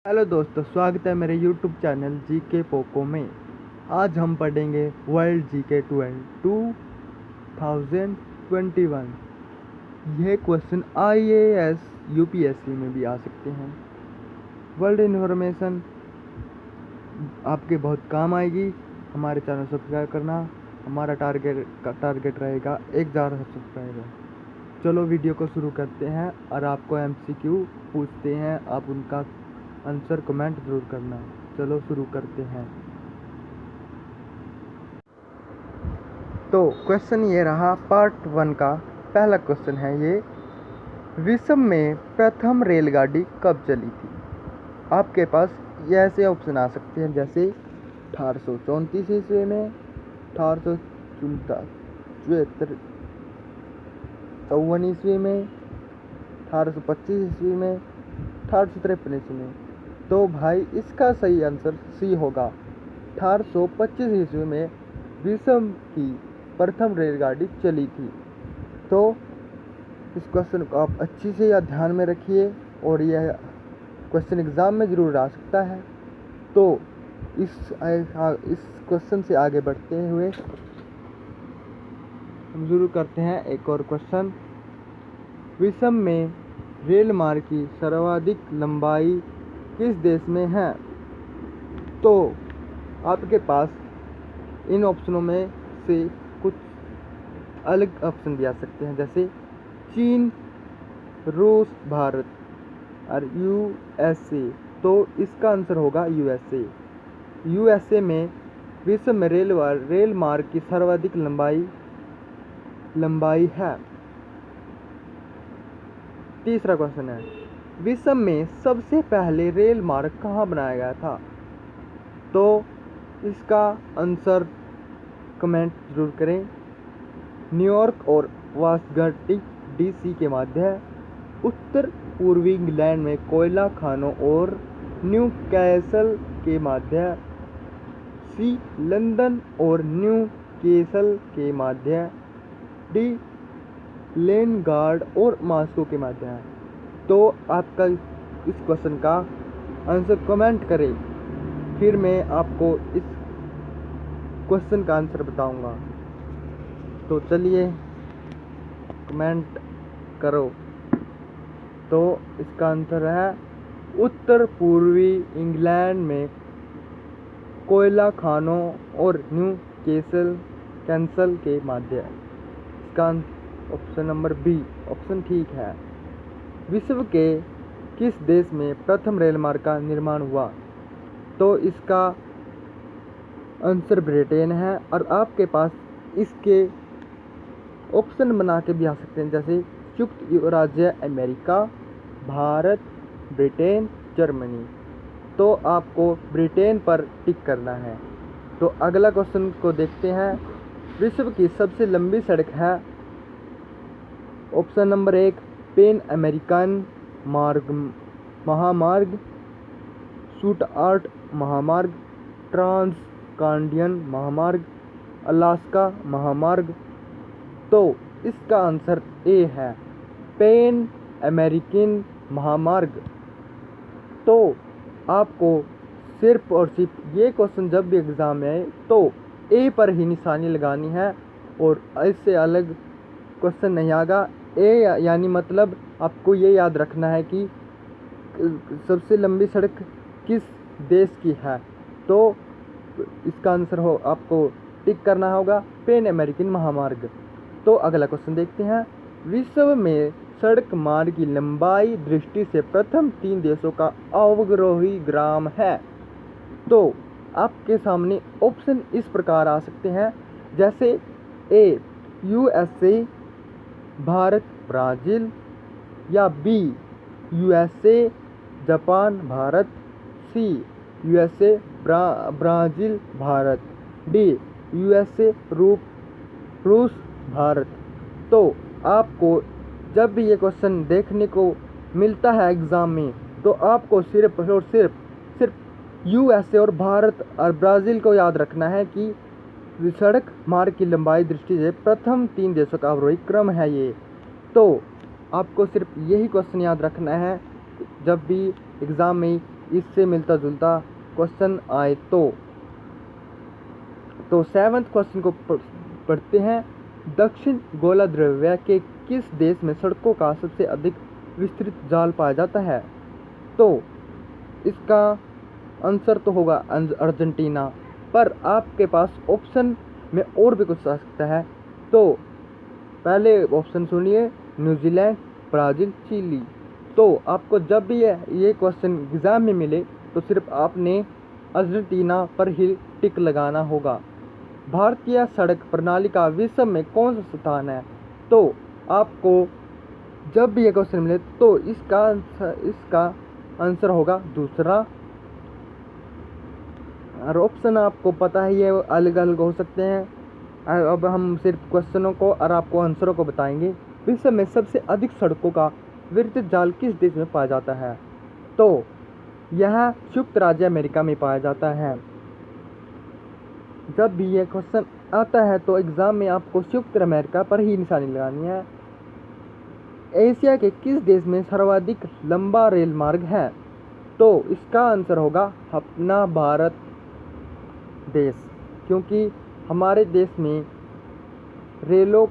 Hello दोस्तों, स्वागत है मेरे यूट्यूब चैनल जीके पोको में। आज हम पढ़ेंगे वर्ल्ड जीके 2021। यह क्वेश्चन आईएएस यूपीएससी में भी आ सकते हैं। वर्ल्ड इन्फॉर्मेशन आपके बहुत काम आएगी। हमारे चैनल सब्सक्राइब करना। हमारा टारगेट रहेगा 1000 सब्सक्राइबर। चलो वीडियो को शुरू करते हैं और आपको एमसीक्यू पूछते हैं, आप उनका आंसर कमेंट जरूर करना। चलो शुरू करते हैं। तो क्वेश्चन ये रहा, पार्ट 1 का पहला क्वेश्चन है ये, विश्व में प्रथम रेलगाड़ी कब चली थी? आपके पास ये ऐसे ऑप्शन आ सकते हैं, जैसे 1834 ईस्वी में, 1854 ईस्वी में, 1825 ईस्वी में, 1853 ईस्वी में। तो भाई इसका सही आंसर सी होगा। 1825 ईस्वी में विश्व की प्रथम रेलगाड़ी चली थी। तो इस क्वेश्चन को आप अच्छी से या ध्यान में रखिए, और यह क्वेश्चन एग्ज़ाम में ज़रूर आ सकता है। तो इस क्वेश्चन से आगे बढ़ते हुए हम शुरू करते हैं एक और क्वेश्चन। विश्व में रेल मार्ग की सर्वाधिक लंबाई किस देश में है? तो आपके पास इन ऑप्शनों में से कुछ अलग ऑप्शन भी आ सकते हैं, जैसे चीन, रूस, भारत और यूएसए। तो इसका आंसर होगा यूएसए। यूएसए में विश्व में रेल मार्ग की सर्वाधिक लंबाई है। तीसरा क्वेश्चन है, विश्व में सबसे पहले रेल मार्ग कहाँ बनाया गया था? तो इसका आंसर कमेंट जरूर करें। न्यूयॉर्क और वाशिंगटन डीसी के मध्य, उत्तर पूर्वी इंग्लैंड में कोयला खानों और न्यू कैसल के मध्य, सी लंदन और न्यू कैसल के मध्य, डी लेनिनग्राड और मॉस्को के मध्य है। तो आपका इस क्वेश्चन का आंसर कमेंट करें, फिर मैं आपको इस क्वेश्चन का आंसर बताऊंगा। तो चलिए कमेंट करो। तो इसका आंसर है उत्तर पूर्वी इंग्लैंड में कोयला खानों और न्यू कैसल के मध्य। इसका ऑप्शन नंबर बी ऑप्शन ठीक है। विश्व के किस देश में प्रथम रेल मार्ग का निर्माण हुआ? तो इसका आंसर ब्रिटेन है। और आपके पास इसके ऑप्शन बना के भी आ सकते हैं, जैसे संयुक्त राज्य अमेरिका, भारत, ब्रिटेन, जर्मनी। तो आपको ब्रिटेन पर टिक करना है। तो अगला क्वेश्चन को देखते हैं। विश्व की सबसे लंबी सड़क है? ऑप्शन नंबर 1 पैन अमेरिकन महामार्ग, शूटआउट महामार्ग, ट्रांस कांडियन महामार्ग, अलास्का महामार्ग। तो इसका आंसर ए है, पैन अमेरिकन महामार्ग। तो आपको सिर्फ और सिर्फ ये क्वेश्चन जब भी एग्ज़ाम में आए तो ए पर ही निशानी लगानी है, और इससे अलग क्वेश्चन नहीं आएगा। ए यानी मतलब आपको ये याद रखना है कि सबसे लंबी सड़क किस देश की है। तो इसका आंसर हो आपको टिक करना होगा पैन अमेरिकन महामार्ग। तो अगला क्वेश्चन देखते हैं। विश्व में सड़क मार्ग की लंबाई दृष्टि से प्रथम 3 देशों का अवरोही ग्राम है। तो आपके सामने ऑप्शन इस प्रकार आ सकते हैं, जैसे ए यूएसए, भारत, ब्राज़ील, या B USA, Japan, Bharat, C USA, Brazil, Bharat, D USA, रूस, भारत। तो आपको जब भी ये क्वेश्चन देखने को मिलता है एग्ज़ाम में, तो आपको सिर्फ और सिर्फ यूएसए और भारत और ब्राज़ील को याद रखना है कि सड़क मार्ग की लंबाई दृष्टि से प्रथम 3 देशों का अवरोही क्रम है ये। तो आपको सिर्फ यही क्वेश्चन याद रखना है जब भी एग्ज़ाम में इससे मिलता जुलता क्वेश्चन आए तो 7th क्वेश्चन को पढ़ते हैं। दक्षिण गोलार्ध के किस देश में सड़कों का सबसे अधिक विस्तृत जाल पाया जाता है? तो इसका आंसर तो होगा अर्जेंटीना, पर आपके पास ऑप्शन में और भी कुछ आ सकता है। तो पहले ऑप्शन सुनिए, न्यूजीलैंड, ब्राज़ील, चिली। तो आपको जब भी ये क्वेश्चन एग्जाम में मिले तो सिर्फ आपने अर्जेंटीना पर ही टिक लगाना होगा। भारतीय सड़क प्रणाली का विश्व में कौन सा स्थान है? तो आपको जब भी ये क्वेश्चन मिले तो इसका आंसर होगा दूसरा। और ऑप्शन आपको पता है ये अलग अलग हो सकते हैं। अब हम सिर्फ क्वेश्चनों को और आपको आंसरों को बताएंगे। विश्व में सबसे अधिक सड़कों का विस्तृत जाल किस देश में पाया जाता है? तो यह संयुक्त राज्य अमेरिका में पाया जाता है। जब भी ये क्वेश्चन आता है तो एग्जाम में आपको संयुक्त अमेरिका पर ही निशानी लगानी है। एशिया के किस देश में सर्वाधिक लंबा रेल मार्ग है? तो इसका आंसर होगा अपना भारत देश, क्योंकि हमारे देश में रेलों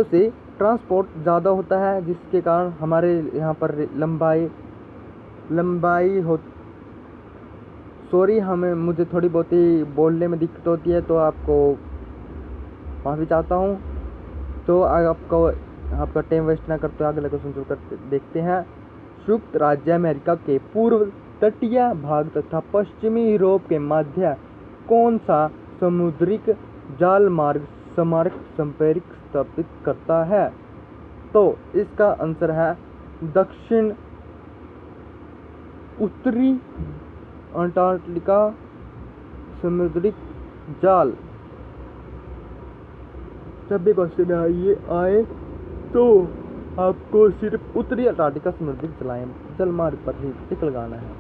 से ट्रांसपोर्ट ज़्यादा होता है, जिसके कारण हमारे यहाँ पर लंबाई हो। सॉरी, मुझे थोड़ी बहुत ही बोलने में दिक्कत होती है, तो आपको माफ़ी चाहता हूँ। तो आपका टाइम वेस्ट ना करते हुए अगला क्वेश्चन शुरू करते देखते हैं। संयुक्त राज्य अमेरिका के पूर्व तटीय भाग तथा पश्चिमी यूरोप के मध्य कौन सा समुद्रिक जाल मार्ग संपर्क स्थापित करता है? तो इसका आंसर है दक्षिण उत्तरी अंटार्कटिका समुद्रिक जाल। जब भी क्वेश्चन आए तो आपको सिर्फ उत्तरी अंटार्कटिका समुद्रिक जल मार्ग पर ही टिक लगाना है।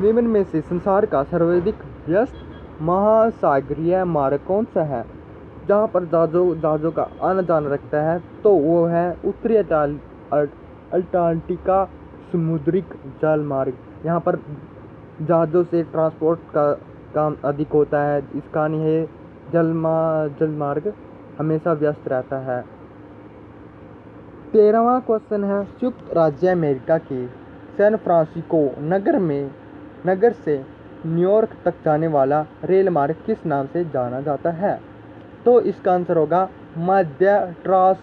निम्न में से संसार का सर्वाधिक व्यस्त महासागरीय मार्ग कौन सा है? जहाँ पर जहाजों का आना जाना रखता है, तो वो है उत्तरी अंटार्कटिका समुद्रिक जल मार्ग। यहाँ पर जहाज़ों से ट्रांसपोर्ट का काम अधिक होता है, इस कारण यह जल मार्ग हमेशा व्यस्त रहता है। 13वां क्वेश्चन है, संयुक्त राज्य अमेरिका के सैन फ्रांसिस्को नगर से न्यूयॉर्क तक जाने वाला रेल मार्ग किस नाम से जाना जाता है? तो इसका आंसर होगा मध्य ट्रांस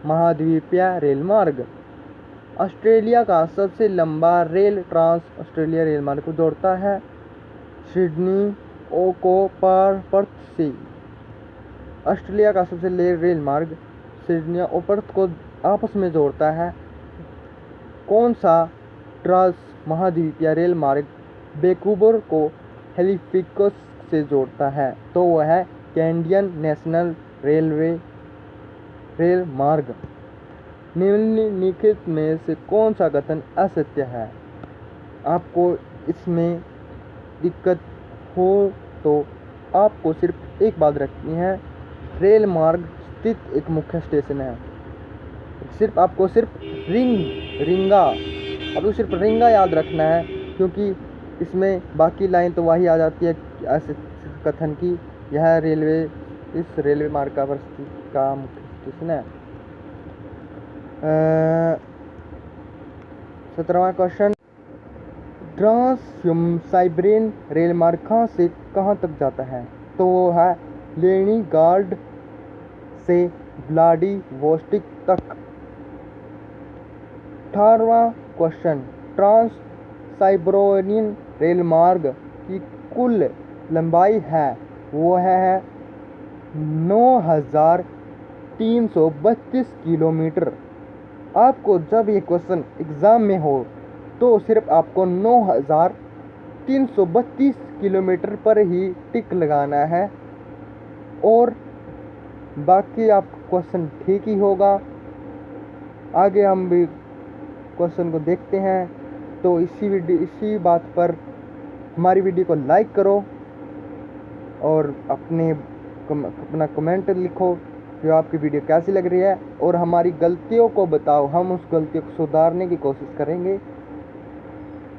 महाद्वीपीय रेल मार्ग। ऑस्ट्रेलिया का सबसे लंबा रेल ट्रांस ऑस्ट्रेलिया रेल मार्ग को जोड़ता है सिडनी को पर्थ से। ऑस्ट्रेलिया का सबसे रेल मार्ग सिडनी और पर्थ को आपस में जोड़ता है। कौन सा ट्रांस महाद्वीपीय रेल मार्ग वैंकूवर को हैलिफैक्स से जोड़ता है? तो वह है कैनेडियन नेशनल रेल मार्ग। निम्नलिखित में से कौन सा कथन असत्य है? आपको इसमें दिक्कत हो तो आपको सिर्फ एक बात रखनी है, रेल मार्ग स्थित एक मुख्य स्टेशन है। आपको सिर्फ रिंगा याद रखना है, क्योंकि इसमें बाकी लाइन तो वही आ जाती है ऐसे कथन की इस रेलवे मार्ग का मुख्य स्टेशन है। 17वां क्वेश्चन, ट्रांस साइबेरियन रेल मार्ग कहाँ से कहाँ तक जाता है? तो वो है लेनिनग्राड से व्लादिवोस्टोक तक। 18वां क्वेश्चन, ट्रांस साइबेरियन रेल मार्ग की कुल लंबाई है वो है 9332 किलोमीटर। आपको जब ये क्वेश्चन एग्ज़ाम में हो तो सिर्फ आपको 9332 किलोमीटर पर ही टिक लगाना है, और बाकी आप क्वेश्चन ठीक ही होगा। आगे हम भी क्वेश्चन को देखते हैं। तो इसी बात पर हमारी वीडियो को लाइक करो और अपना कमेंट लिखो जो आपकी वीडियो कैसी लग रही है और हमारी गलतियों को बताओ, हम उस गलतियों को सुधारने की कोशिश करेंगे।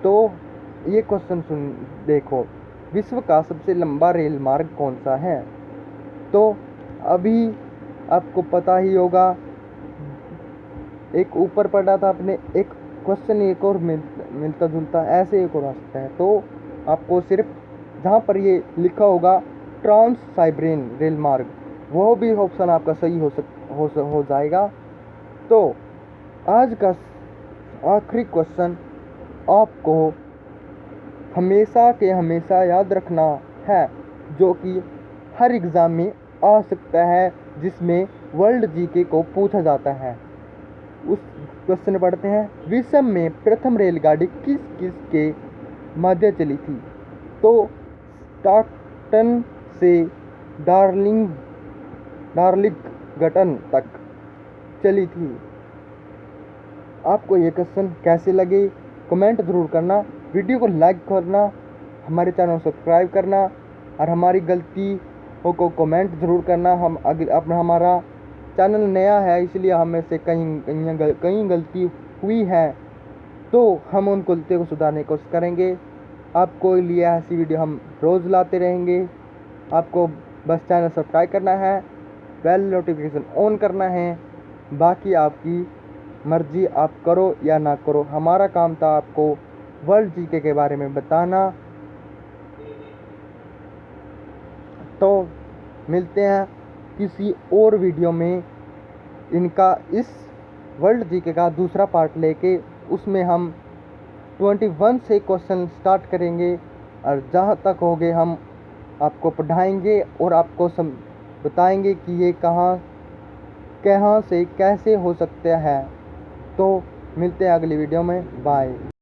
तो ये क्वेश्चन सुन देखो, विश्व का सबसे लंबा रेल मार्ग कौन सा है? तो अभी आपको पता ही होगा, एक ऊपर पढ़ा था अपने, एक क्वेश्चन एक और मिलता जुलता ऐसे एक और आ सकता है। तो आपको सिर्फ जहाँ पर ये लिखा होगा ट्रांस साइबेरियन रेल मार्ग, वो भी ऑप्शन आपका सही हो जाएगा। तो आज का आखिरी क्वेश्चन आपको हमेशा के हमेशा याद रखना है, जो कि हर एग्ज़ाम में आ सकता है, जिसमें वर्ल्ड जीके को पूछा जाता है। उस क्वेश्चन पढ़ते हैं, विश्व में प्रथम रेलगाड़ी किस किस के मध्य चली थी? तो स्टॉकटन से डार्लिंगटन तक चली थी। आपको ये क्वेश्चन कैसे लगे कमेंट ज़रूर करना, वीडियो को लाइक करना, हमारे चैनल को सब्सक्राइब करना और हमारी गलतियों को कमेंट ज़रूर करना। हमारा चैनल नया है, इसलिए हमें से कहीं गलती हुई है, तो हम उन गलतियों को सुधारने की कोशिश करेंगे। आपको लिए ऐसी वीडियो हम रोज़ लाते रहेंगे। आपको बस चैनल सब्सक्राइब करना है, बेल नोटिफिकेशन ऑन करना है, बाकी आपकी मर्जी, आप करो या ना करो। हमारा काम था आपको वर्ल्ड जीके के बारे में बताना। तो मिलते हैं किसी और वीडियो में, इनका इस वर्ल्ड जीके का दूसरा पार्ट लेके, उसमें हम 21 से क्वेश्चन स्टार्ट करेंगे और जहाँ तक हो गए हम आपको पढ़ाएंगे और आपको बताएंगे कि ये कहाँ से कैसे हो सकता है। तो मिलते हैं अगली वीडियो में, बाय।